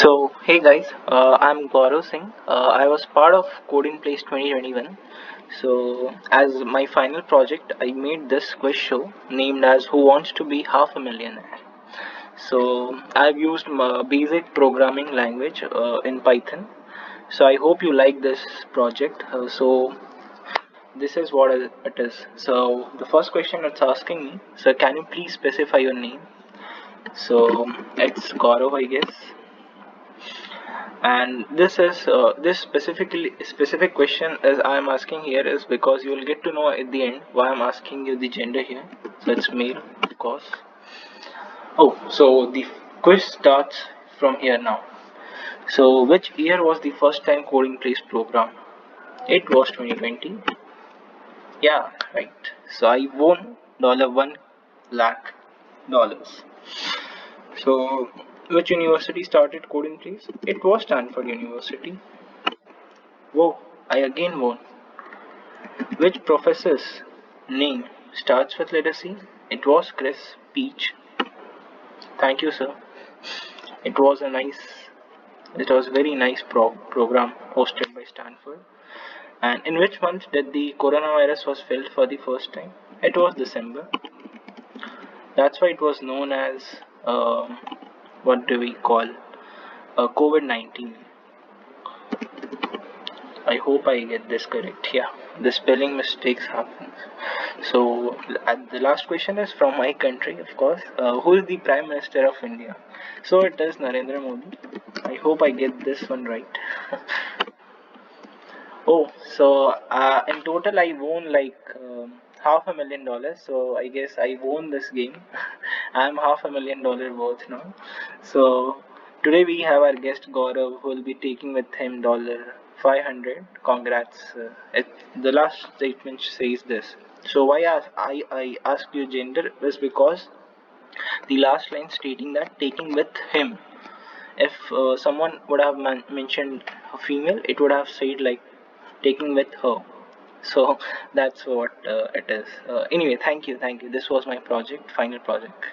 Hey guys, I'm Gaurav Singh. I was part of Coding Place 2021. As my final project, I made this quiz show named as Who Wants to Be Half a Millionaire. I've used my basic programming language in Python. I hope you like this project. This is what it is. The first question it's asking me, so can you please specify your name? It's Gaurav, I guess. And this specific question as I'm asking here is because you will get to know at the end why I'm asking you the gender here. So it's male, of course. The quiz starts from here now. So which year was the first time coding place program? It was 2020. Yeah, right. So I won $1 lakh. So which university started coding please? It was Stanford University. Whoa, I again won. Which professor's name starts with letter C? It was Chris Peach. Thank you, sir. It was a nice, it was a very nice program hosted by Stanford. And in which month did the coronavirus was felt for the first time? It was December. That's why it was known as what do we call COVID-19. I hope I get this correct. Yeah, the spelling mistakes happen. The last question is from my country, of course. Who is the Prime Minister of India? So, it is Narendra Modi. I hope I get this one right. In total, I won like $500,000. So, I guess I won this game. I'm $500,000 worth now. So, today we have our guest Gaurav who will be taking with him $500. Congrats. The last statement says this. So why I asked you gender is because the last line stating that taking with him. If someone would have mentioned a female, it would have said like taking with her. So that's what it is. Anyway, thank you. This was my project, final project.